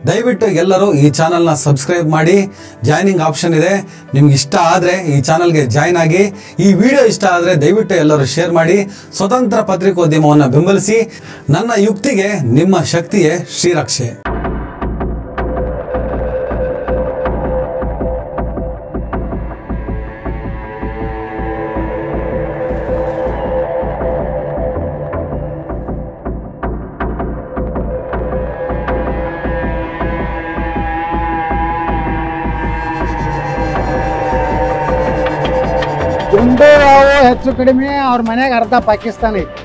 ದಯವಿಟ್ಟು ಎಲ್ಲರೂ ಈ ಚಾನಲ್ನ ಸಬ್ಸ್ಕ್ರೈಬ್ ಮಾಡಿ. ಜಾಯ್ನಿಂಗ್ ಆಪ್ಷನ್ ಇದೆ, ನಿಮ್ಗೆ ಇಷ್ಟ ಆದರೆ ಈ ಚಾನಲ್ಗೆ ಜಾಯ್ನ್ ಆಗಿ. ಈ ವಿಡಿಯೋ ಇಷ್ಟ ಆದರೆ ದಯವಿಟ್ಟು ಎಲ್ಲರೂ ಶೇರ್ ಮಾಡಿ. ಸ್ವತಂತ್ರ ಪತ್ರಿಕೋದ್ಯಮವನ್ನು ಬೆಂಬಲಿಸಿ. ನನ್ನ ಯುಕ್ತಿಗೆ ನಿಮ್ಮ ಶಕ್ತಿಯೇ ಶ್ರೀರಕ್ಷೆ. ಗುಂಡೂರಾವ್ ಹೆಚ್ಚು ಕಡಿಮೆ ಅವ್ರ ಮನೆಯಾಗ ಅರ್ಧ ಪಾಕಿಸ್ತಾನ ಐತಿ.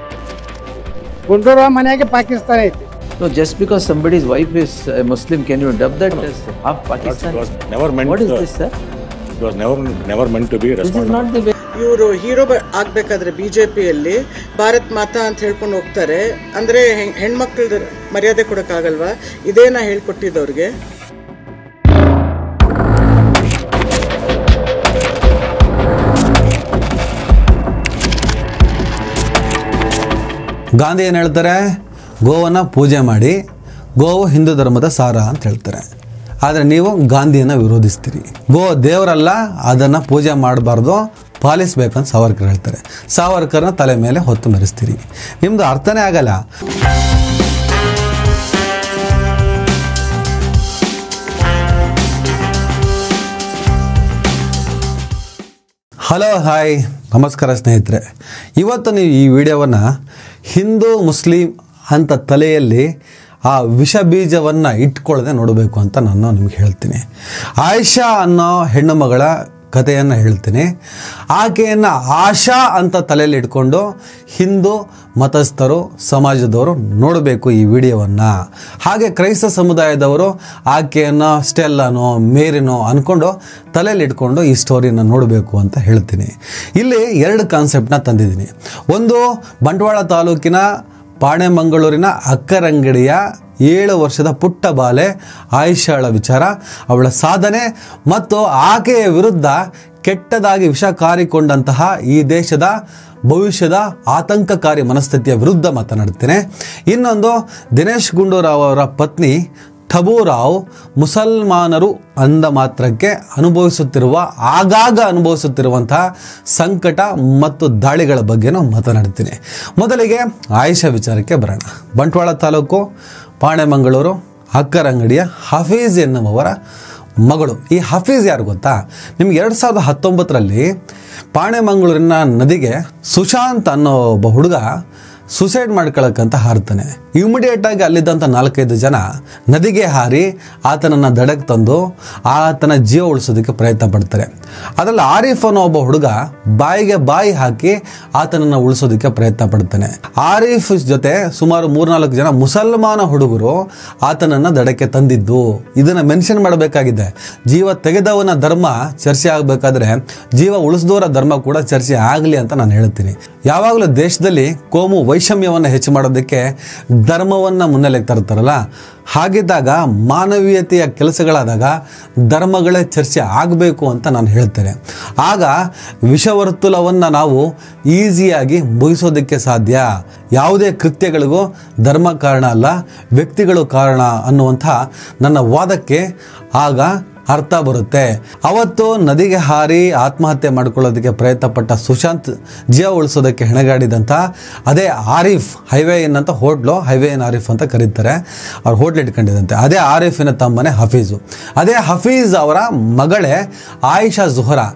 ಗುಂಡೂರಾವ್ ಮನೆಯಾಗೆ ಪಾಕಿಸ್ತಾನ ಐತಿ. No, just because somebody's wife is a Muslim, can you dub that as half Pakistan? It was never meant. What is this, sir? It was never meant to be. This is not the way. ಇವರು hero ಆಗ್ಬೇಕಾದ್ರೆ ಬಿಜೆಪಿಯಲ್ಲಿ ಭಾರತ್ ಮಾತಾ ಅಂತ ಹೇಳ್ಕೊಂಡು ಹೋಗ್ತಾರೆ. ಅಂದ್ರೆ ಹೆಣ್ಮಕ್ಳ ಮರ್ಯಾದೆ ಕೊಡಕ್ಕಾಗಲ್ವಾ? ಇದೇನ ಹೇಳ್ಕೊಟ್ಟಿದ್ದವ್ರಿಗೆ. ಗಾಂಧಿ ಏನು ಹೇಳ್ತಾರೆ? ಗೋವನ್ನು ಪೂಜೆ ಮಾಡಿ, ಗೋವು ಹಿಂದೂ ಧರ್ಮದ ಸಾರ ಅಂತ ಹೇಳ್ತಾರೆ. ಆದರೆ ನೀವು ಗಾಂಧಿಯನ್ನು ವಿರೋಧಿಸ್ತೀರಿ. ಗೋ ದೇವರಲ್ಲ, ಅದನ್ನು ಪೂಜೆ ಮಾಡಬಾರ್ದು, ಪಾಲಿಸ್ಬೇಕಂತ ಸಾವರ್ಕರ್ ಹೇಳ್ತಾರೆ. ಸಾವರ್ಕರ್ನ ತಲೆ ಮೇಲೆ ಹೊತ್ತು ಮೆರೆಸ್ತೀರಿ. ನಿಮ್ಮದು ಅರ್ಥನೇ ಆಗಲ್ಲ. ಹಲೋ, ಹಾಯ್, ನಮಸ್ಕಾರ ಸ್ನೇಹಿತರೆ. ಇವತ್ತು ನೀವು ಈ ವಿಡಿಯೋವನ್ನು ಹಿಂದೂ ಮುಸ್ಲಿಂ ಅಂತ ತಲೆಯಲ್ಲಿ ಆ ವಿಷ ಬೀಜವನ್ನು ಇಟ್ಕೊಳ್ಳದೆ ನೋಡಬೇಕು ಅಂತ ನಾನು ನಿಮ್ಗೆ ಹೇಳ್ತೀನಿ. ಆಯಿಷಾ ಅನ್ನೋ ಹೆಣ್ಣು ಮಗಳ ಕಥೆಯನ್ನು ಹೇಳ್ತೀನಿ. ಆಕೆಯನ್ನು ಆಶಾ ಅಂತ ತಲೆಯಲ್ಲಿ ಇಟ್ಕೊಂಡು ಹಿಂದೂ ಮತಸ್ಥರು, ಸಮಾಜದವರು ನೋಡಬೇಕು ಈ ವಿಡಿಯೋವನ್ನು. ಹಾಗೆ ಕ್ರೈಸ್ತ ಸಮುದಾಯದವರು ಆಕೆಯನ್ನು ಸ್ಟೆಲ್ಲನೋ ಮೇರಿನೋ ಅಂದ್ಕೊಂಡು ತಲೆಯಲ್ಲಿ ಇಟ್ಕೊಂಡು ಈ ಸ್ಟೋರಿನ ನೋಡಬೇಕು ಅಂತ ಹೇಳ್ತೀನಿ. ಇಲ್ಲಿ ಎರಡು ಕಾನ್ಸೆಪ್ಟನ್ನ ತಂದಿದ್ದೀನಿ. ಒಂದು, ಬಂಟ್ವಾಳ ತಾಲೂಕಿನ ಪಾಣೆಮಂಗಳೂರಿನ ಅಕ್ಕರಂಗಡಿಯ 7 ವರ್ಷದ ಪುಟ್ಟ ಬಾಲೆ ಆಯಿಷಾಳ ವಿಚಾರ, ಅವಳ ಸಾಧನೆ ಮತ್ತು ಆಕೆಯ ವಿರುದ್ಧ ಕೆಟ್ಟದಾಗಿ ವಿಷ ಕಾರಿಕೊಂಡಂತಹ ಈ ದೇಶದ ಭವಿಷ್ಯದ ಆತಂಕಕಾರಿ ಮನಸ್ಥಿತಿಯ ವಿರುದ್ಧ ಮಾತನಾಡ್ತೇನೆ. ಇನ್ನೊಂದು, ದಿನೇಶ್ ಗುಂಡೂರಾವ್ ಅವರ ಪತ್ನಿ ಟಬೂರಾವ್ ಮುಸಲ್ಮಾನರು ಅಂದ ಮಾತ್ರಕ್ಕೆ ಆಗಾಗ ಅನುಭವಿಸುತ್ತಿರುವಂತಹ ಸಂಕಟ ಮತ್ತು ದಾಳಿಗಳ ಬಗ್ಗೆನೂ ಮಾತನಾಡ್ತೀನಿ. ಮೊದಲಿಗೆ ಆಯಿಷಾ ವಿಚಾರಕ್ಕೆ ಬರೋಣ. ಬಂಟ್ವಾಳ ತಾಲೂಕು ಪಾಣೆಮಂಗಳೂರು ಅಕ್ಕರಂಗಡಿಯ ಹಫೀಜ್ ಎನ್ನುವವರ ಮಗಳು. ಈ ಹಫೀಜ್ ಯಾರು ಗೊತ್ತಾ? ನಿಮ್ಗೆ 2019ರಲ್ಲಿ ಪಾಣೆಮಂಗಳೂರಿನ ನದಿಗೆ ಸುಶಾಂತ್ ಅನ್ನೋ ಒಬ್ಬ ಹುಡುಗ ಸುಸೈಡ್ ಮಾಡ್ಕೊಳ್ಳೋಕ್ಕಂತ ಹಾರ್ತಾನೆ. ಇಮಿಡಿಯೇಟಾಗಿ ಅಲ್ಲಿದ್ದಂಥ 4-5 ಜನ ನದಿಗೆ ಹಾರಿ ಆತನನ್ನು ದಡಕ್ಕೆ ತಂದು ಆತನ ಜೀವ ಉಳಿಸೋದಕ್ಕೆ ಪ್ರಯತ್ನ ಪಡ್ತಾರೆ. ಅದರಲ್ಲಿ ಆರಿಫ್ ಅನ್ನೋ ಒಬ್ಬ ಹುಡುಗ ಬಾಯಿಗೆ ಬಾಯಿ ಹಾಕಿ ಆತನನ್ನು ಉಳಿಸೋದಕ್ಕೆ ಪ್ರಯತ್ನ ಪಡ್ತಾನೆ. ಆರಿಫ್ ಜೊತೆ ಸುಮಾರು 3-4 ಜನ ಮುಸಲ್ಮಾನ ಹುಡುಗರು ಆತನನ್ನು ದಡಕ್ಕೆ ತಂದಿದ್ದು. ಇದನ್ನು ಮೆನ್ಷನ್ ಮಾಡಬೇಕಾಗಿದೆ. ಜೀವ ತೆಗೆದವನ ಧರ್ಮ ಚರ್ಚೆ ಆಗಬೇಕಾದ್ರೆ ಜೀವ ಉಳಿಸಿದವರ ಧರ್ಮ ಕೂಡ ಚರ್ಚೆ ಆಗಲಿ ಅಂತ ನಾನು ಹೇಳ್ತೀನಿ. ಯಾವಾಗಲೂ ದೇಶದಲ್ಲಿ ಕೋಮು ವೈಷಮ್ಯವನ್ನು ಹೆಚ್ಚು ಮಾಡೋದಕ್ಕೆ ಧರ್ಮವನ್ನು ಮುನ್ನೆಲೆಗೆ ತರ್ತಾರಲ್ಲ, ಹಾಗಿದ್ದಾಗ ಮಾನವೀಯತೆಯ ಕೆಲಸಗಳಾದಾಗ ಧರ್ಮಗಳೇ ಚರ್ಚೆ ಆಗಬೇಕು ಅಂತ ನಾನು ಹೇಳ್ತೇನೆ. ಆಗ ವಿಷವರ್ತುಲವನ್ನು ನಾವು ಈಸಿಯಾಗಿ ಮುಗಿಸೋದಕ್ಕೆ ಸಾಧ್ಯ. ಯಾವುದೇ ಕೃತ್ಯಗಳಿಗೂ ಧರ್ಮ ಕಾರಣ ಅಲ್ಲ, ವ್ಯಕ್ತಿಗಳು ಕಾರಣ ಅನ್ನುವಂಥ ನನ್ನ ವಾದಕ್ಕೆ ಆಗ ಅರ್ಥ ಬರುತ್ತೆ. ಅವತ್ತು ನದಿಗೆ ಹಾರಿ ಆತ್ಮಹತ್ಯೆ ಮಾಡ್ಕೊಳ್ಳೋದಕ್ಕೆ ಪ್ರಯತ್ನ ಪಟ್ಟ ಸುಶಾಂತ್ ಜೀವ ಉಳಿಸೋದಕ್ಕೆ ಹೆಣಗಾಡಿದಂಥ ಅದೇ ಆರಿಫ್, ಹೈವೇ ಇನ್ ಅಂತ ಹೋಟ್ಲು, ಹೈವೇ ಇನ್ ಆರಿಫ್ ಅಂತ ಕರೀತಾರೆ, ಅವ್ರು ಹೋಟ್ಲ್ ಇಟ್ಕೊಂಡಿದಂತೆ. ಅದೇ ಆರಿಫಿನ ತಮ್ಮನೇ ಹಫೀಜು. ಅದೇ ಹಫೀಜ್ ಅವರ ಮಗಳೇ ಆಯಿಷಾ ಜುಹರಾ.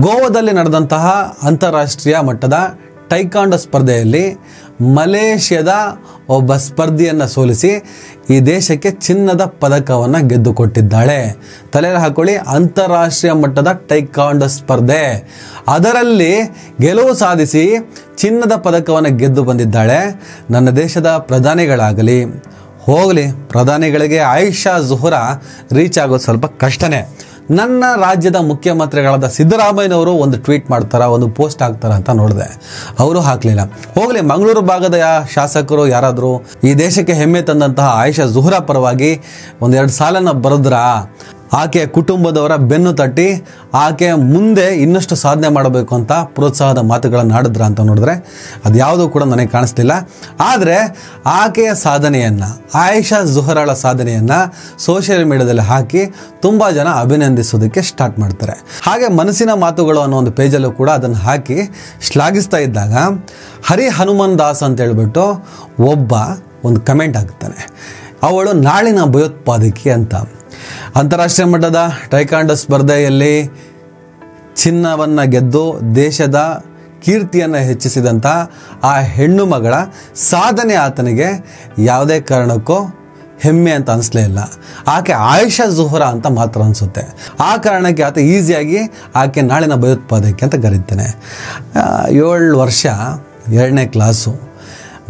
ಗೋವಾದಲ್ಲಿ ನಡೆದಂತಹ ಅಂತಾರಾಷ್ಟ್ರೀಯ ಮಟ್ಟದ ಟೈಕಾಂಡೋ ಸ್ಪರ್ಧೆಯಲ್ಲಿ ಮಲೇಷ್ಯಾದ ಒಬ್ಬ ಸ್ಪರ್ಧಿಯನ್ನು ಸೋಲಿಸಿ ಈ ದೇಶಕ್ಕೆ ಚಿನ್ನದ ಪದಕವನ್ನು ಗೆದ್ದುಕೊಟ್ಟಿದ್ದಾಳೆ. ತಲೆಯಲ್ಲಿ ಹಾಕೊಳ್ಳಿ, ಅಂತಾರಾಷ್ಟ್ರೀಯ ಮಟ್ಟದ ಟೈಕಾಂಡೋ ಸ್ಪರ್ಧೆ, ಅದರಲ್ಲಿ ಗೆಲುವು ಸಾಧಿಸಿ ಚಿನ್ನದ ಪದಕವನ್ನು ಗೆದ್ದು ಬಂದಿದ್ದಾಳೆ. ನನ್ನ ದೇಶದ ಪ್ರಧಾನಿಗಳಾಗಲಿ ಹೋಗಲಿ, ಪ್ರಧಾನಿಗಳಿಗೆ ಆಯಿಷಾ ಜುಹರಾ ರೀಚ್ ಆಗೋದು ಸ್ವಲ್ಪ ಕಷ್ಟನೇ. ನನ್ನ ರಾಜ್ಯದ ಮುಖ್ಯಮಂತ್ರಿಗಳಾದ ಸಿದ್ದರಾಮಯ್ಯನವರು ಒಂದು ಟ್ವೀಟ್ ಮಾಡ್ತಾರ, ಒಂದು ಪೋಸ್ಟ್ ಹಾಕ್ತಾರ ಅಂತ ನೋಡಿದೆ. ಅವರು ಹಾಕಲಿಲ್ಲ. ಹೋಗಲಿ, ಮಂಗಳೂರು ಭಾಗದ ಶಾಸಕರು ಯಾರಾದರೂ ಈ ದೇಶಕ್ಕೆ ಹೆಮ್ಮೆ ತಂದಂತಹ ಆಯಿಷಾ ಜುಹರಾ ಪರವಾಗಿ 1-2 ಸಾಲನ್ನು ಬರೆದ್ರಾ? ಆಕೆಯ ಕುಟುಂಬದವರ ಬೆನ್ನು ತಟ್ಟಿ ಆಕೆಯ ಮುಂದೆ ಇನ್ನಷ್ಟು ಸಾಧನೆ ಮಾಡಬೇಕು ಅಂತ ಪ್ರೋತ್ಸಾಹದ ಮಾತುಗಳನ್ನು ಆಡಿದ್ರ ಅಂತ ನೋಡಿದ್ರೆ ಅದು ಯಾವುದೂ ಕೂಡ ನನಗೆ ಕಾಣಿಸ್ತಿಲ್ಲ. ಆದರೆ ಆಕೆಯ ಸಾಧನೆಯನ್ನು, ಆಯಿಷಾ ಜುಹರಾಳ ಸಾಧನೆಯನ್ನು ಸೋಷಿಯಲ್ ಮೀಡಿಯಾದಲ್ಲಿ ಹಾಕಿ ತುಂಬ ಜನ ಅಭಿನಂದಿಸೋದಕ್ಕೆ ಸ್ಟಾರ್ಟ್ ಮಾಡ್ತಾರೆ. ಹಾಗೆ ಮನಸ್ಸಿನ ಮಾತುಗಳು ಅನ್ನೋ ಒಂದು ಪೇಜಲ್ಲೂ ಕೂಡ ಅದನ್ನು ಹಾಕಿ ಶ್ಲಾಘಿಸ್ತಾ ಇದ್ದಾಗ ಹರಿ ಹನುಮನ್ ದಾಸ್ ಅಂತ ಹೇಳ್ಬಿಟ್ಟು ಒಬ್ಬ ಒಂದು ಕಮೆಂಟ್ ಹಾಕ್ತಾನೆ, ಅವಳು ನಾಳಿನ ಭಯೋತ್ಪಾದಕಿ ಅಂತ. ಅಂತಾರಾಷ್ಟ್ರೀಯ ಮಟ್ಟದ ಟೈಕಾಂಡೋ ಸ್ಪರ್ಧೆಯಲ್ಲಿ ಚಿನ್ನವನ್ನು ಗೆದ್ದು ದೇಶದ ಕೀರ್ತಿಯನ್ನು ಹೆಚ್ಚಿಸಿದಂಥ ಆ ಹೆಣ್ಣು ಮಗಳ ಸಾಧನೆ ಆತನಿಗೆ ಯಾವುದೇ ಕಾರಣಕ್ಕೂ ಹೆಮ್ಮೆ ಅಂತ ಅನಿಸ್ಲೇ ಇಲ್ಲ. ಆಕೆ ಆಯಿಷಾ ಜುಹರಾ ಅಂತ ಮಾತ್ರ ಅನಿಸುತ್ತೆ. ಆ ಕಾರಣಕ್ಕೆ ಆತ ಈಸಿಯಾಗಿ ಆಕೆ ನಾಳಿನ ಭಯೋತ್ಪಾದಕಿ ಅಂತ ಕರೀತಾನೆ. 7 ವರ್ಷ 2ನೇ ಕ್ಲಾಸು.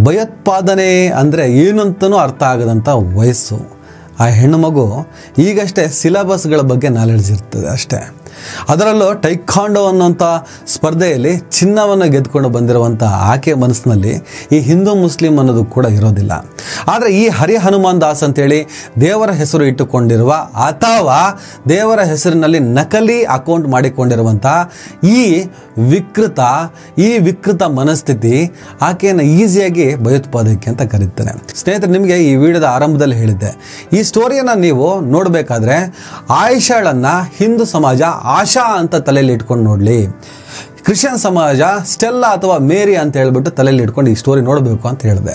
ಭಯೋತ್ಪಾದನೆ ಅಂದರೆ ಏನಂತನೂ ಅರ್ಥ ಆಗದಂಥ ವಯಸ್ಸು. ಆ ಹೆಣ್ಣು ಮಗು ಈಗಷ್ಟೇ ಸಿಲೆಬಸ್ಗಳ ಬಗ್ಗೆ ನಾಲೆಡ್ಜ್ ಇರ್ತದೆ ಅಷ್ಟೇ. ಅದರಲ್ಲೂ ಟೈಕಾಂಡೋ ಅನ್ನೋಂಥ ಸ್ಪರ್ಧೆಯಲ್ಲಿ ಚಿನ್ನವನ್ನು ಗೆದ್ದುಕೊಂಡು ಬಂದಿರುವಂಥ ಆಕೆ ಮನಸ್ಸಿನಲ್ಲಿ ಈ ಹಿಂದೂ ಮುಸ್ಲಿಂ ಅನ್ನೋದು ಕೂಡ ಇರೋದಿಲ್ಲ. ಆದರೆ ಈ ಹರಿ ಹನುಮಾನ್ ದಾಸ್ ಅಂತೇಳಿ ದೇವರ ಹೆಸರು ಇಟ್ಟುಕೊಂಡಿರುವ ಅಥವಾ ದೇವರ ಹೆಸರಿನಲ್ಲಿ ನಕಲಿ ಅಕೌಂಟ್ ಮಾಡಿಕೊಂಡಿರುವಂಥ ಈ ವಿಕೃತ ಮನಸ್ಥಿತಿ ಆಕೆಯನ್ನು ಈಸಿಯಾಗಿ ಭಯೋತ್ಪಾದಕಿ ಅಂತ ಕರೀತಾನೆ. ಸ್ನೇಹಿತರೆ, ನಿಮಗೆ ಈ ವಿಡಿಯೋದ ಆರಂಭದಲ್ಲಿ ಹೇಳಿದ್ದೆ, ಈ ಸ್ಟೋರಿಯನ್ನು ನೀವು ನೋಡಬೇಕಾದ್ರೆ ಆಯಿಷಾಳನ್ನು ಹಿಂದೂ ಸಮಾಜ ಆಶಾ ಅಂತ ತಲೆಯಲ್ಲಿ ಇಟ್ಕೊಂಡು ನೋಡಲಿ, ಕ್ರಿಶ್ಚಿಯನ್ ಸಮಾಜ ಸ್ಟೆಲ್ಲಾ ಅಥವಾ ಮೇರಿ ಅಂತ ಹೇಳ್ಬಿಟ್ಟು ತಲೆಯಲ್ಲಿ ಇಟ್ಕೊಂಡು ಈ ಸ್ಟೋರಿ ನೋಡಬೇಕು ಅಂತ ಹೇಳಿದೆ.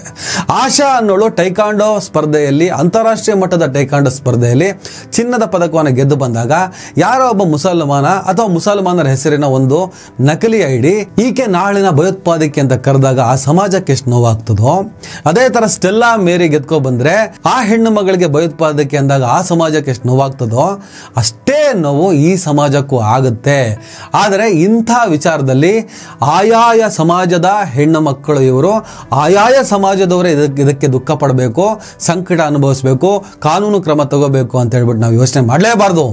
ಆಶಾ ಅನ್ನೋಳು ಟೈಕಾಂಡೋ ಸ್ಪರ್ಧೆಯಲ್ಲಿ, ಅಂತಾರಾಷ್ಟ್ರೀಯ ಮಟ್ಟದ ಟೈಕಾಂಡೋ ಸ್ಪರ್ಧೆಯಲ್ಲಿ ಚಿನ್ನದ ಪದಕವನ್ನು ಗೆದ್ದು ಬಂದಾಗ ಯಾರೋ ಒಬ್ಬ ಮುಸಲ್ಮಾನ ಅಥವಾ ಮುಸಲ್ಮಾನರ ಹೆಸರಿನ ಒಂದು ನಕಲಿ ಐಡಿ ಈಕೆ ನಾಳಿನ ಭಯೋತ್ಪಾದಕಿ ಅಂತ ಕರೆದಾಗ ಆ ಸಮಾಜಕ್ಕೆ ಎಷ್ಟು ನೋವಾಗ್ತದೋ, ಅದೇ ತರ ಸ್ಟೆಲ್ಲಾ ಮೇರಿ ಗೆದ್ಕೊ ಬಂದ್ರೆ ಆ ಹೆಣ್ಣು ಮಗಳಿಗೆ ಭಯೋತ್ಪಾದಕಿ ಅಂದಾಗ ಆ ಸಮಾಜಕ್ಕೆ ಎಷ್ಟು ನೋವಾಗ್ತದೋ ಅಷ್ಟೇ ನೋವು ಈ ಸಮಾಜಕ್ಕೂ ಆಗುತ್ತೆ. ಆದರೆ ಇಂಥ ವಿಚಾರದಲ್ಲಿ ಆಯಾಯ ಸಮಾಜದ ಹೆಣ್ಣು ಮಕ್ಕಳು ಇವರು ಆಯಾಯ ಸಮಾಜದವರೇ ಇದಕ್ಕೆ ದುಃಖ ಪಡಬೇಕು, ಸಂಕಟ ಅನುಭವಿಸಬೇಕು, ಕಾನೂನು ಕ್ರಮ ತಗೋಬೇಕು ಅಂತ ಹೇಳ್ಬಿಟ್ಟು ನಾವು ಯೋಚನೆ ಮಾಡಲೇಬಾರ್ದು.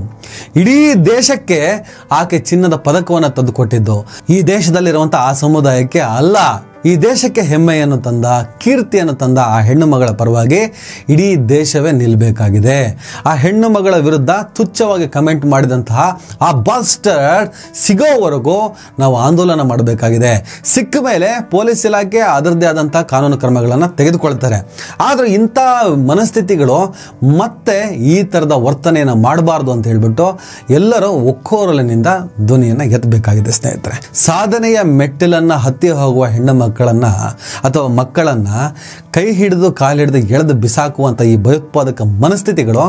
ಇಡೀ ದೇಶಕ್ಕೆ ಆಕೆ ಚಿನ್ನದ ಪದಕವನ್ನು ತಂದುಕೊಟ್ಟಿದ್ದು ಈ ದೇಶದಲ್ಲಿರುವಂಥ ಆ ಸಮುದಾಯಕ್ಕೆ ಅಲ್ಲ, ಈ ದೇಶಕ್ಕೆ ಹೆಮ್ಮೆಯನ್ನು ತಂದ, ಕೀರ್ತಿಯನ್ನು ತಂದ ಆ ಹೆಣ್ಣು ಮಗಳ ಪರವಾಗಿ ಇಡೀ ದೇಶವೇ ನಿಲ್ಲಬೇಕಾಗಿದೆ. ಆ ಹೆಣ್ಣು ಮಗಳ ವಿರುದ್ಧ ತುಚ್ಛವಾಗಿ ಕಮೆಂಟ್ ಮಾಡಿದಂತಹ ಆ ಬಾಸ್ಟರ್ ಸಿಗೋವರೆಗೂ ನಾವು ಆಂದೋಲನ ಮಾಡಬೇಕಾಗಿದೆ. ಸಿಕ್ಕ ಮೇಲೆ ಪೊಲೀಸ್ ಇಲಾಖೆ ಅದರದ್ದೇ ಆದಂಥ ಕಾನೂನು ಕ್ರಮಗಳನ್ನು ತೆಗೆದುಕೊಳ್ತಾರೆ. ಆದರೆ ಇಂಥ ಮನಸ್ಥಿತಿಗಳು ಮತ್ತೆ ಈ ಥರದ ವರ್ತನೆಯನ್ನು ಮಾಡಬಾರ್ದು ಅಂತ ಹೇಳ್ಬಿಟ್ಟು ಎಲ್ಲರೂ ಒಕ್ಕೋರಲಿನಿಂದ ಧ್ವನಿಯನ್ನು ಎತ್ತಬೇಕಾಗಿದೆ. ಸ್ನೇಹಿತರೆ, ಸಾಧನೆಯ ಮೆಟ್ಟಿಲನ್ನು ಹತ್ತಿ ಹೋಗುವ ಹೆಣ್ಣು ಮಕ್ಕಳನ್ನ ಅಥವಾ ಮಕ್ಕಳನ್ನ ಕೈ ಹಿಡಿದು ಕಾಲಿಡಿದು ಎಳೆದು ಬಿಸಾಕುವಂಥ ಈ ಭಯೋತ್ಪಾದಕ ಮನಸ್ಥಿತಿಗಳು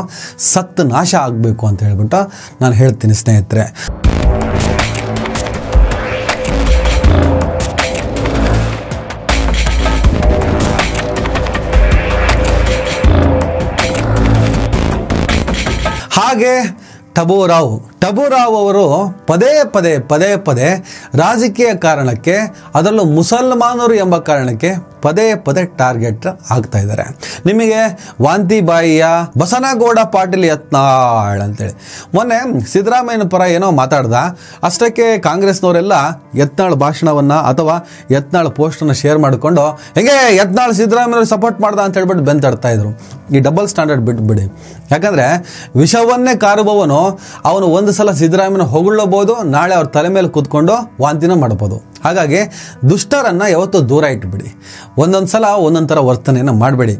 ಸತ್ತು ನಾಶ ಆಗಬೇಕು ಅಂತ ಹೇಳ್ಬಿಟ್ಟು ನಾನು ಹೇಳ್ತೀನಿ. ಸ್ನೇಹಿತರೆ, ಹಾಗೆ ಟಬೂರಾವ್ ಅವರು ಪದೇ ಪದೇ ರಾಜಕೀಯ ಕಾರಣಕ್ಕೆ, ಅದರಲ್ಲೂ ಮುಸಲ್ಮಾನರು ಎಂಬ ಕಾರಣಕ್ಕೆ ಪದೇ ಟಾರ್ಗೆಟ್ ಆಗ್ತಾ ಇದ್ದಾರೆ. ನಿಮಗೆ ವಾಂತಿಬಾಯಿಯ ಬಸನಗೌಡ ಪಾಟೀಲ್ ಯತ್ನಾಳ್ ಅಂತೇಳಿ ಮೊನ್ನೆ ಸಿದ್ದರಾಮಯ್ಯನ ಪರ ಏನೋ ಮಾತಾಡ್ದ, ಅಷ್ಟಕ್ಕೆ ಕಾಂಗ್ರೆಸ್ನವರೆಲ್ಲ ಯತ್ನಾಳ್ ಭಾಷಣವನ್ನು ಅಥವಾ ಯತ್ನಾಳ್ ಪೋಸ್ಟನ್ನು ಶೇರ್ ಮಾಡಿಕೊಂಡು ಹೆಂಗೆ ಯತ್ನಾಳ್ ಸಿದ್ದರಾಮಯ್ಯವ್ರಿಗೆ ಸಪೋರ್ಟ್ ಮಾಡ್ದ ಅಂತ ಹೇಳ್ಬಿಟ್ಟು ಬೆಂತಾಡ್ತಾ ಇದ್ರು. ಈ ಡಬಲ್ ಸ್ಟ್ಯಾಂಡರ್ಡ್ ಬಿಟ್ಬಿಡಿ. ಯಾಕಂದರೆ ವಿಷವನ್ನೇ ಕಾರುವವನು ಅವನು ಒಂದು ಸಲ ಸಿದ್ದರಾಮಯ್ಯನ ಹೊಗಳಬಹುದು, ನಾಳೆ ಅವ್ರ ತಲೆ ಮೇಲೆ ಕೂತ್ಕೊಂಡು ವಾಂತಿನ ಮಾಡ್ಬೋದು. ಹಾಗಾಗಿ ದುಷ್ಟರನ್ನ ಯಾವತ್ತೂ ದೂರ ಇಟ್ಬಿಡಿ. ಒಂದೊಂದು ಸಲ ಒಂದೊಂದು ಥರ ವರ್ತನೆಯನ್ನು ಮಾಡಬೇಡಿ.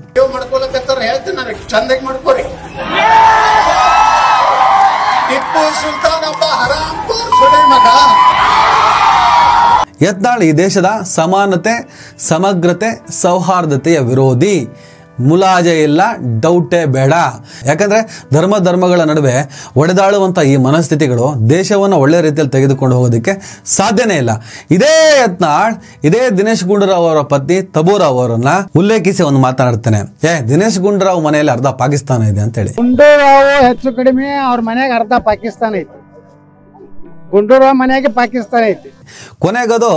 ಯತ್ನಾಳ್ ಈ ದೇಶದ ಸಮಾನತೆ, ಸಮಗ್ರತೆ, ಸೌಹಾರ್ದತೆಯ ವಿರೋಧಿ. ಮುಲಾಜೆ ಇಲ್ಲ, ಡೌಟೇ ಬೇಡ. ಯಾಕಂದರೆ ಧರ್ಮಗಳ ನಡುವೆ ಒಡೆದಾಳುವಂಥ ಈ ಮನಸ್ಥಿತಿಗಳು ದೇಶವನ್ನು ಒಳ್ಳೆ ರೀತಿಯಲ್ಲಿ ತೆಗೆದುಕೊಂಡು ಹೋಗೋದಕ್ಕೆ ಸಾಧ್ಯನೇ ಇಲ್ಲ. ಇದೇ ಯತ್ನಾಳ್ ಇದೇ ದಿನೇಶ್ ಗುಂಡೂರಾವ್ ಅವರ ಪತ್ನಿ ಟಬೂರಾವ್ ಅವರನ್ನ ಉಲ್ಲೇಖಿಸಿ ಒಂದು ಮಾತನಾಡ್ತಾನೆ. ದಿನೇಶ್ ಗುಂಡೂರಾವ್ ಮನೆಯಲ್ಲಿ ಅರ್ಧ ಪಾಕಿಸ್ತಾನ ಇದೆ ಅಂತೇಳಿ. ಗುಂಡೂರಾವ್ ಹೆಚ್ಚು ಕಡಿಮೆ ಅವ್ರ ಮನೆಗೆ ಅರ್ಧ ಪಾಕಿಸ್ತಾನ ಐತಿ. ಗುಂಡೂರಾವ್ ಮನೆಯಾಗೆ ಪಾಕಿಸ್ತಾನ ಐತಿ. ಕೊನೆಗದು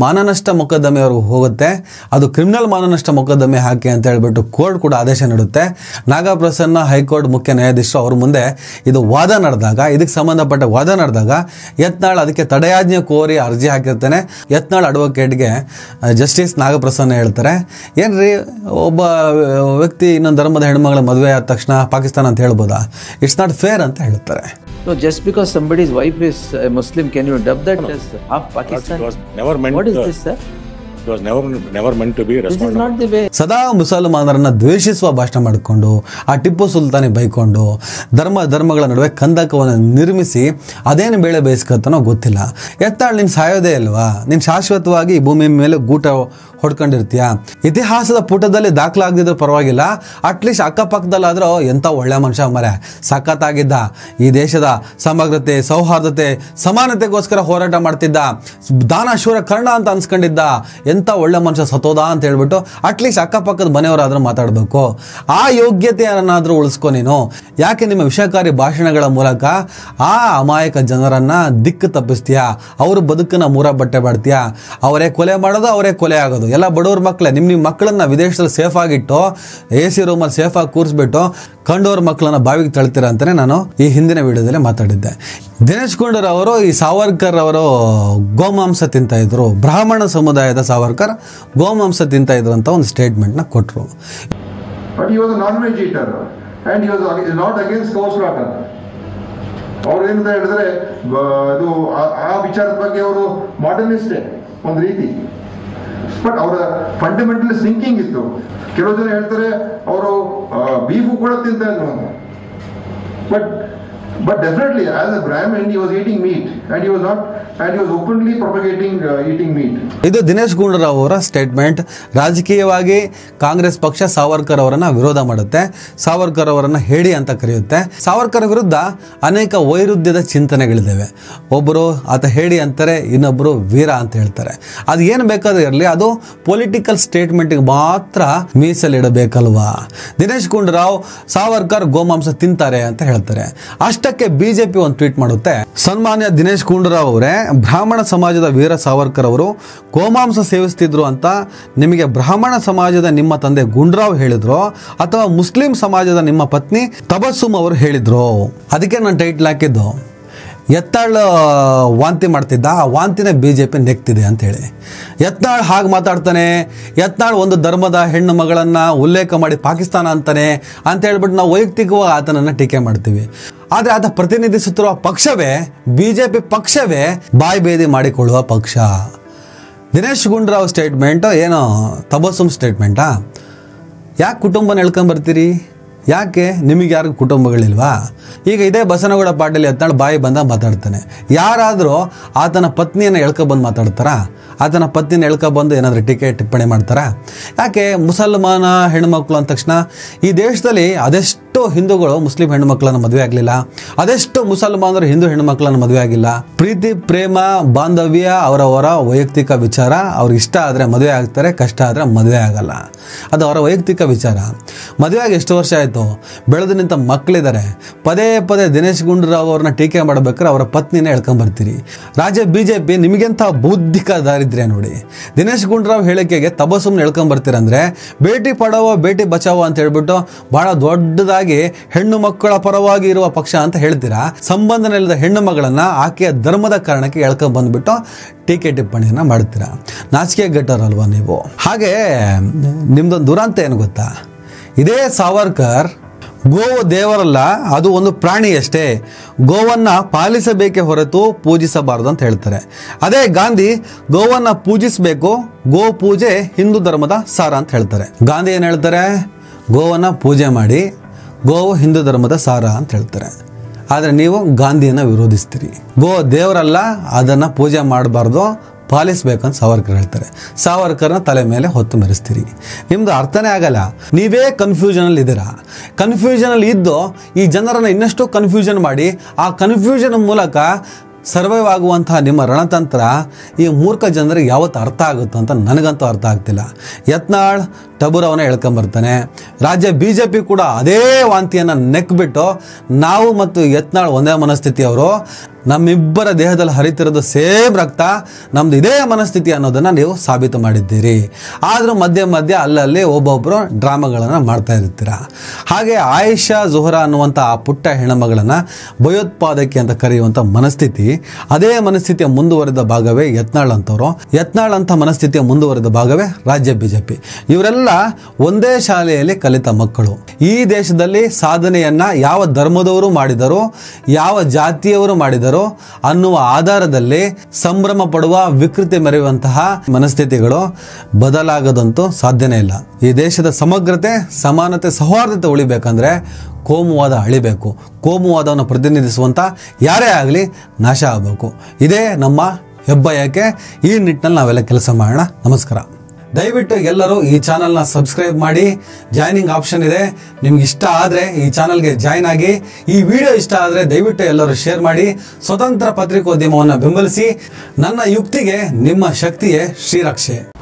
ಮಾನನಷ್ಟ ಮೊಕದ್ದಮೆವರೆಗೂ ಹೋಗುತ್ತೆ. ಅದು ಕ್ರಿಮಿನಲ್ ಮಾನನಷ್ಟ ಮೊಕದ್ದಮೆ ಹಾಕಿ ಅಂತ ಹೇಳ್ಬಿಟ್ಟು ಕೋರ್ಟ್ ಕೂಡ ಆದೇಶ ನೀಡುತ್ತೆ. ನಾಗಪ್ರಸನ್ನ ಹೈಕೋರ್ಟ್ ಮುಖ್ಯ ನ್ಯಾಯಾಧೀಶರು ಅವ್ರ ಮುಂದೆ ಇದು ವಾದ ನಡೆದಾಗ, ಇದಕ್ಕೆ ಸಂಬಂಧಪಟ್ಟ ವಾದ ನಡೆದಾಗ ಯತ್ನಾಳ್ ಅದಕ್ಕೆ ತಡೆಯಾಜ್ಞೆ ಕೋರಿ ಅರ್ಜಿ ಹಾಕಿರ್ತಾನೆ. ಯತ್ನಾಳ್ ಅಡ್ವೊಕೇಟ್ಗೆ ಜಸ್ಟಿಸ್ ನಾಗಪ್ರಸನ್ನ ಹೇಳ್ತಾರೆ, ಏನ್ರಿ ಒಬ್ಬ ವ್ಯಕ್ತಿ ಇನ್ನೊಂದು ಧರ್ಮದ ಹೆಣ್ಮಗಳ ಮದುವೆ ಆದ ತಕ್ಷಣ ಪಾಕಿಸ್ತಾನ ಅಂತ ಹೇಳ್ಬೋದಾ? ಇಟ್ಸ್ ನಾಟ್ ಫೇರ್ ಅಂತ ಹೇಳ್ತಾರೆ. No, just because somebody's wife is a Muslim, can you dub that as half Pakistan? It was never meant. What is this, sir? It was never meant to be This is responded. not the way. ಸದಾ ಮುಸಲ್ಮಾನರನ್ನ ದ್ವೇಷಿಸುವ ಭಾಷಣ ಮಾಡಿಕೊಂಡು, ಆ ಟಿಪ್ಪು ಸುಲ್ತಾನಿ ಬೈಕೊಂಡು, ಧರ್ಮಗಳ ನಡುವೆ ಕಂದಕವನ್ನು ನಿರ್ಮಿಸಿ ಅದೇನು ಬೇಳೆ ಬೇಯಿಸ್ಕತ್ತನೋ ಗೊತ್ತಿಲ್ಲ. ಯತ್ನಾಳ್ ನೀನು ಸಾಯೋದೇ ಅಲ್ವಾ? ನೀನು ಶಾಶ್ವತವಾಗಿ ಈ ಭೂಮಿ ಮೇಲೆ ಗೂಟ ಹೊಡ್ಕೊಂಡಿರ್ತೀಯ. ಇತಿಹಾಸದ ಪುಟದಲ್ಲಿ ದಾಖಲಾಗದಿದ್ರು ಪರವಾಗಿಲ್ಲ, ಅಟ್ಲೀಸ್ಟ್ ಅಕ್ಕಪಕ್ಕದಲ್ಲಾದ್ರೂ ಎಂಥ ಒಳ್ಳೆ ಮನುಷ್ಯ ಮರೆ, ಸಖತ್ತಾಗಿದ್ದ, ಈ ದೇಶದ ಸಮಗ್ರತೆ, ಸೌಹಾರ್ದತೆ, ಸಮಾನತೆಗೋಸ್ಕರ ಹೋರಾಟ ಮಾಡ್ತಿದ್ದ, ದಾನ ಶೂರ ಕರ್ಣ ಅಂತ ಅನ್ಸ್ಕೊಂಡಿದ್ದ, ಎಂಥ ಒಳ್ಳೆ ಮನುಷ್ಯ ಸತೋದ ಅಂತ ಹೇಳ್ಬಿಟ್ಟು ಅಟ್ಲೀಸ್ಟ್ ಅಕ್ಕಪಕ್ಕದ ಮನೆಯವರಾದ್ರೂ ಮಾತಾಡಬೇಕು. ಆ ಯೋಗ್ಯತೆಯನ್ನಾದ್ರೂ ಉಳಿಸ್ಕೊ ನೀನು. ಯಾಕೆ ನಿಮ್ಮ ವಿಷಕಾರಿ ಭಾಷಣಗಳ ಮೂಲಕ ಆ ಅಮಾಯಕ ಜನರನ್ನ ದಿಕ್ಕು ತಪ್ಪಿಸ್ತೀಯ? ಅವ್ರ ಬದುಕನ್ನ ಮೂರ ಬಟ್ಟೆ ಬಾಡ್ತೀಯ. ಅವರೇ ಕೊಲೆ ಮಾಡೋದು, ಅವರೇ ಕೊಲೆ ಆಗೋದು. ಎಲ್ಲ ಬಡವ್ರ ಮಕ್ಕಳೇ. ನಿಮ್ಮ ಮಕ್ಕಳನ್ನ ವಿದೇಶದಲ್ಲಿ ಸೇಫ್ ಆಗಿಟ್ಟು AC ರೂಮಲ್ಲಿ ಸೇಫ್ ಆಗಿ ಕೂರಿಸ್ಬಿಟ್ಟು ಕಂಡೋರ್ ಮಕ್ಕಳನ್ನ ಬಾವಿಗೆ ತಳ್ತೀರ ಅಂತಾನೆ ನಾನು ಈ ಹಿಂದಿನ ವಿಡಿಯೋದಲ್ಲಿ ಮಾತಾಡಿದ್ದೆ. ದಿನೇಶ್ ಗುಂಡೂರಾವ್ ಅವರು ಈ ಸಾವರ್ಕರ್ ಅವರು ಗೋಮಾಂಸ ತಿಂತ ಇದ್ರು, ಬ್ರಾಹ್ಮಣ ಸಮುದಾಯದ ಸಾವರ್ಕರ್ ಗೋಮಾಂಸ ತಿಂತ ಇದ್ರು ಅಂತ ಒಂದು ಸ್ಟೇಟ್ಮೆಂಟ್ ನ ಕೊಟ್ರು. But he was a non-veg eater and he was not against cow slaughter. ಅವ್ರು ಏನಂತ ಹೇಳಿದ್ರೆ ಇದು ಆ ವಿಚಾರದ ಬಗ್ಗೆ ಅವರು ಮಾಡರ್ನಿಸ್ಟೇ ಒಂದು ರೀತಿ. ಬಟ್ ಅವರ ಫಂಡಮೆಂಟಲ್ ಥಿಂಕಿಂಗ್ ಇತ್ತು. ಕೆಲವು ಜನ ಹೇಳ್ತಾರೆ ಅವರು ಬೀಫು ಕೂಡ ತಿಂತ ಇದ್ರು ಅಂತ. But definitely, as a Brahmin, he was eating meat, and he was openly propagating eating meat. ಇದು ದಿನೇಶ್ ಗುಂಡೂರಾವ್ ಅವರ ಸ್ಟೇಟ್ಮೆಂಟ್. ರಾಜಕೀಯವಾಗಿ ಕಾಂಗ್ರೆಸ್ ಪಕ್ಷ ಸಾವರ್ಕರ್ ಅವರನ್ನ ವಿರೋಧ ಮಾಡುತ್ತೆ, ಸಾವರ್ಕರ್ ಅವರನ್ನ ಹೇಡಿ ಅಂತ ಕರೆಯುತ್ತೆ. ಸಾವರ್ಕರ್ ವಿರುದ್ಧ ಅನೇಕ ವೈರುಧ್ಯದ ಚಿಂತನೆಗಳಿದ್ದಾವೆ. ಒಬ್ಬರು ಆತ ಹೇಡಿ ಅಂತಾರೆ, ಇನ್ನೊಬ್ಬರು ವೀರ ಅಂತ ಹೇಳ್ತಾರೆ. ಅದು ಏನು ಬೇಕಾದ್ರೂ ಇರಲಿ, ಅದು ಪೊಲಿಟಿಕಲ್ ಸ್ಟೇಟ್ಮೆಂಟ್ಗೆ ಮಾತ್ರ ಮೀಸಲಿಡಬೇಕಲ್ವಾ? ದಿನೇಶ್ ಗುಂಡೂರಾವ್ ಸಾವರ್ಕರ್ ಗೋಮಾಂಸ ತಿಂತಾರೆ ಅಂತ ಹೇಳ್ತಾರೆ. ಅಷ್ಟಕ್ಕೆ ಬಿಜೆಪಿ ಒಂದು ಟ್ವೀಟ್ ಮಾಡುತ್ತೆ, ಸನ್ಮಾನ್ಯ ದಿನೇಶ್ ಗುಂಡೂರಾವ್ ಅವರೇ, ಬ್ರಾಹ್ಮಣ ಸಮಾಜದ ವೀರ ಸಾವರ್ಕರ್ ಅವರು ಗೋಮಾಂಸ ಸೇವಿಸ್ತಿದ್ರು ಅಂತ ನಿಮಗೆ ಬ್ರಾಹ್ಮಣ ಸಮಾಜದ ನಿಮ್ಮ ತಂದೆ ಗುಂಡೂರಾವ್ ಹೇಳಿದ್ರು ಅಥವಾ ಮುಸ್ಲಿಂ ಸಮಾಜದ ನಿಮ್ಮ ಪತ್ನಿ ತಬಸ್ಸುಮ್ ಅವರು ಹೇಳಿದ್ರು? ಅದಕ್ಕೆ ನಾನು ಟೈಟ್ಲ್ ಹಾಕಿದ್ದು, ಯತ್ನಾಳ್ ವಾಂತಿ ಮಾಡ್ತಿದ್ದ, ಆ ವಾಂತಿನೇ ಬಿಜೆಪಿ ನೆಕ್ತಿದೆ ಅಂತ ಹೇಳಿ. ಯತ್ನಾಳ್ ಹಾಗೆ ಮಾತಾಡ್ತಾನೆ, ಯತ್ನಾಳ್ ಒಂದು ಧರ್ಮದ ಹೆಣ್ಣು ಮಗಳನ್ನ ಉಲ್ಲೇಖ ಮಾಡಿ ಪಾಕಿಸ್ತಾನ ಅಂತಾನೆ ಅಂತ ಹೇಳ್ಬಿಟ್ಟು ನಾವು ವೈಯಕ್ತಿಕವಾಗಿ ಆತನನ್ನ ಟೀಕೆ ಮಾಡ್ತೀವಿ. ಆದರೆ ಆತ ಪ್ರತಿನಿಧಿಸುತ್ತಿರುವ ಪಕ್ಷವೇ, ಬಿಜೆಪಿ ಪಕ್ಷವೇ ಬಾಯ್ಬೇದಿ ಮಾಡಿಕೊಳ್ಳುವ ಪಕ್ಷ. ದಿನೇಶ್ ಗುಂಡೂರಾವ್ ಸ್ಟೇಟ್ಮೆಂಟ್ ಏನೋ ತಬಸ್ಸುಮ್ ಸ್ಟೇಟ್ಮೆಂಟಾ? ಯಾಕೆ ಕುಟುಂಬನ ಎಳ್ಕೊಂಬರ್ತೀರಿ? ಯಾಕೆ ನಿಮಗೆ ಯಾರಿಗೂ ಕುಟುಂಬಗಳಿಲ್ವಾ? ಈಗ ಇದೇ ಬಸನಗೌಡ ಪಾಟೀಲ್ ಯತ್ನಾಳ್ ಬಾಯಿ ಬಂದ ಮಾತಾಡ್ತಾನೆ. ಯಾರಾದರೂ ಆತನ ಪತ್ನಿಯನ್ನು ಎಳ್ಕೊಬಂದು ಮಾತಾಡ್ತಾರಾ? ಆತನ ಪತ್ನಿನ ಎಳ್ಕೊಬಂದು ಏನಾದರೂ ಟೀಕೆ ಟಿಪ್ಪಣಿ ಮಾಡ್ತಾರಾ? ಯಾಕೆ ಮುಸಲ್ಮಾನ ಹೆಣ್ಮಕ್ಳು ಅಂದ ತಕ್ಷಣ ಈ ದೇಶದಲ್ಲಿ ಅದೆಷ್ಟು ಹಿಂದೂಗಳು ಮುಸ್ಲಿಂ ಹೆಣ್ಮಕ್ಳನ್ನ ಮದುವೆ ಆಗಲಿಲ್ಲ, ಅದೆಷ್ಟು ಮುಸಲ್ಮಾನರು ಹಿಂದೂ ಹೆಣ್ಮಕ್ಳನ್ನ ಮದುವೆ ಆಗಿಲ್ಲ? ಪ್ರೀತಿ, ಪ್ರೇಮ, ಬಾಂಧವ್ಯ ಅವರವರ ವೈಯಕ್ತಿಕ ವಿಚಾರ. ಅವ್ರಿಗೆ ಇಷ್ಟ ಆದರೆ ಮದುವೆ ಆಗ್ತಾರೆ, ಕಷ್ಟ ಆದರೆ ಮದುವೆ ಆಗಲ್ಲ. ಅದು ಅವರ ವೈಯಕ್ತಿಕ ವಿಚಾರ. ಮದುವೆ ಆಗಿ ಎಷ್ಟು ವರ್ಷ ಆಯಿತು? ಬೆಳೆದು ನಿಂತ ಮಕ್ಕಳಿದ್ದಾರೆ. ಪದೇ ಪದೇ ದಿನೇಶ್ ಗುಂಡೂರಾವ್ ಅವ್ರನ್ನ ಟೀಕೆ ಮಾಡಬೇಕಾದ್ರೆ ಅವರ ಪತ್ನಿನೇ ಎಳ್ಕೊಂಬರ್ತೀರಿ. ರಾಜ್ಯ ಬಿಜೆಪಿ ನಿಮಗೆಂಥ ಬೌದ್ಧಿಕ ದಾರಿದ್ರ್ಯ ನೋಡಿ. ದಿನೇಶ್ ಗುಂಡೂರಾವ್ ಹೇಳಿಕೆಗೆ ತಬಸ್ಸುಮ್ನ ಎಳ್ಕೊಂಬರ್ತೀರಂದ್ರೆ ಬೇಟಿ ಪಡಾವೋ ಬೇಟಿ ಬಚಾವೋ ಅಂತ ಹೇಳ್ಬಿಟ್ಟು ಬಹಳ ದೊಡ್ಡದಾಗಿ ಹೆಣ್ಣು ಮಕ್ಕಳ ಪರವಾಗಿ ಇರುವ ಪಕ್ಷ ಅಂತ ಹೇಳ್ತೀರಾ. ಸಂಬಂಧನಿಲ್ಲದ ಹೆಣ್ಣು ಮಗಳನ್ನ ಆಕೆಯ ಧರ್ಮದ ಕಾರಣಕ್ಕೆ ಎಳ್ಕೊಂಡ್ಬಂದ್ಬಿಟ್ಟು ಟೀಕೆ ಟಿಪ್ಪಣಿಯನ್ನ ಮಾಡ್ತೀರಾ. ನಾಚಿಕೆ ಗೆಟ್ಟರಲ್ವಾ ನೀವು? ಹಾಗೆ ನಿಮ್ದೊಂದು ದುರಂತ ಏನು ಗೊತ್ತಾ? ಇದೇ ಸಾವರ್ಕರ್ ಗೋವು ದೇವರಲ್ಲ, ಅದು ಒಂದು ಪ್ರಾಣಿ ಅಷ್ಟೇ, ಗೋವನ್ನು ಪಾಲಿಸಬೇಕೇ ಹೊರತು ಪೂಜಿಸಬಾರದು ಅಂತ ಹೇಳ್ತಾರೆ. ಅದೇ ಗಾಂಧಿ ಗೋವನ್ನು ಪೂಜಿಸಬೇಕು, ಗೋ ಪೂಜೆ ಹಿಂದೂ ಧರ್ಮದ ಸಾರ ಅಂತ ಹೇಳ್ತಾರೆ. ಗಾಂಧಿ ಏನು ಹೇಳ್ತಾರೆ? ಗೋವನ್ನು ಪೂಜೆ ಮಾಡಿ, ಗೋವು ಹಿಂದೂ ಧರ್ಮದ ಸಾರ ಅಂತ ಹೇಳ್ತಾರೆ. ಆದರೆ ನೀವು ಗಾಂಧಿಯನ್ನು ವಿರೋಧಿಸ್ತೀರಿ. ಗೋ ದೇವರಲ್ಲ, ಅದನ್ನು ಪೂಜೆ ಮಾಡಬಾರ್ದು, ಪಾಲಿಸ್ಬೇಕಂತ ಸಾವರ್ಕರ್ ಹೇಳ್ತಾರೆ. ಸಾವರ್ಕರ್ನ ತಲೆ ಮೇಲೆ ಹೊತ್ತು ಮೆರೆಸ್ತೀರಿ. ನಿಮ್ದು ಅರ್ಥನೇ ಆಗಲ್ಲ. ನೀವೇ ಕನ್ಫ್ಯೂಷನಲ್ಲಿ ಇದ್ದೀರಾ. ಕನ್ಫ್ಯೂಷನಲ್ಲಿ ಇದ್ದು ಈ ಜನರನ್ನು ಇನ್ನಷ್ಟು ಕನ್ಫ್ಯೂಷನ್ ಮಾಡಿ, ಆ ಕನ್ಫ್ಯೂಷನ್ ಮೂಲಕ ಸರ್ವೈವ್ ಆಗುವಂತಹ ನಿಮ್ಮ ರಣತಂತ್ರ ಈ ಮೂರ್ಖ ಜನರಿಗೆ ಯಾವತ್ತು ಅರ್ಥ ಆಗುತ್ತೋ ಅಂತ ನನಗಂತೂ ಅರ್ಥ ಆಗ್ತಿಲ್ಲ. ಯತ್ನಾಳ್ ಟಬುರವನ್ನ ಹೇಳ್ಕೊಂಬರ್ತಾನೆ. ರಾಜ್ಯ BJP ಕೂಡ ಅದೇ ವಾಂತಿಯನ್ನು ನೆಕ್ಬಿಟ್ಟು ನಾವು ಮತ್ತು ಯತ್ನಾಳ್ ಒಂದೇ ಮನಸ್ಥಿತಿಯವರು, ನಮ್ಮಿಬ್ಬರ ದೇಹದಲ್ಲಿ ಹರಿತಿರೋದು ಸೇಮ್ ರಕ್ತ, ನಮ್ದು ಇದೇ ಮನಸ್ಥಿತಿ ಅನ್ನೋದನ್ನು ನೀವು ಸಾಬೀತು ಮಾಡಿದ್ದೀರಿ. ಆದರೂ ಮಧ್ಯೆ ಅಲ್ಲಲ್ಲಿ ಒಬ್ಬೊಬ್ಬರು ಡ್ರಾಮಾಗಳನ್ನು ಮಾಡ್ತಾ ಇರ್ತೀರ. ಹಾಗೆ ಆಯಿಷಾ ಜುಹರಾ ಅನ್ನುವಂಥ ಆ ಪುಟ್ಟ ಹೆಣ್ಣುಮಗಳನ್ನು ಭಯೋತ್ಪಾದಕಿ ಅಂತ ಕರೆಯುವಂಥ ಮನಸ್ಥಿತಿ, ಅದೇ ಮನಸ್ಥಿತಿಯ ಮುಂದುವರೆದ ಭಾಗವೇ ಯತ್ನಾಳ್ ಅಂತವರು. ಯತ್ನಾಳ್ ಅಂತ ಮನಸ್ಥಿತಿಯ ಮುಂದುವರೆದ ಭಾಗವೇ ರಾಜ್ಯ BJP. ಇವರೆಲ್ಲ ಒಂದೇ ಶಾಲೆಯಲ್ಲಿ ಕಲಿತ ಮಕ್ಕಳು. ಈ ದೇಶದಲ್ಲಿ ಸಾಧನೆಯನ್ನ ಯಾವ ಧರ್ಮದವರು ಮಾಡಿದರು, ಯಾವ ಜಾತಿಯವರು ಮಾಡಿದರು ಅನ್ನುವ ಆಧಾರದಲ್ಲಿ ಸಂಭ್ರಮ ಪಡುವ, ವಿಕೃತಿ ಮೆರೆಯುವಂತಹ ಮನಸ್ಥಿತಿಗಳು ಬದಲಾಗದಂತೂ ಸಾಧ್ಯನೇ ಇಲ್ಲ. ಈ ದೇಶದ ಸಮಗ್ರತೆ, ಸಮಾನತೆ, ಸೌಹಾರ್ದತೆ ಉಳಿಬೇಕಂದ್ರೆ ಕೋಮುವಾದ ಅಳಿಬೇಕು. ಕೋಮುವಾದವನ್ನು ಪ್ರತಿನಿಧಿಸುವಂಥ ಯಾರೇ ಆಗಲಿ ನಾಶ ಆಗಬೇಕು. ಇದೇ ನಮ್ಮ ಹೆಬ್ಬಯಕೆ. ಈ ನಿಟ್ಟಿನಲ್ಲಿ ನಾವೆಲ್ಲ ಕೆಲಸ ಮಾಡೋಣ. ನಮಸ್ಕಾರ. ದಯವಿಟ್ಟು ಎಲ್ಲರೂ ಈ ಚಾನಲ್ನ ಸಬ್ಸ್ಕ್ರೈಬ್ ಮಾಡಿ. ಜಾಯ್ನಿಂಗ್ ಆಪ್ಷನ್ ಇದೆ. ನಿಮ್ಗೆ ಇಷ್ಟ ಆದರೆ ಈ ಚಾನಲ್ಗೆ ಜಾಯ್ನ್ ಆಗಿ. ಈ ವಿಡಿಯೋ ಇಷ್ಟ ಆದರೆ ದಯವಿಟ್ಟು ಎಲ್ಲರೂ ಶೇರ್ ಮಾಡಿ. ಸ್ವತಂತ್ರ ಪತ್ರಿಕೋದ್ಯಮವನ್ನು ಬೆಂಬಲಿಸಿ. ನನ್ನ ಯುಕ್ತಿಗೆ ನಿಮ್ಮ ಶಕ್ತಿಯೇ ಶ್ರೀರಕ್ಷೆ.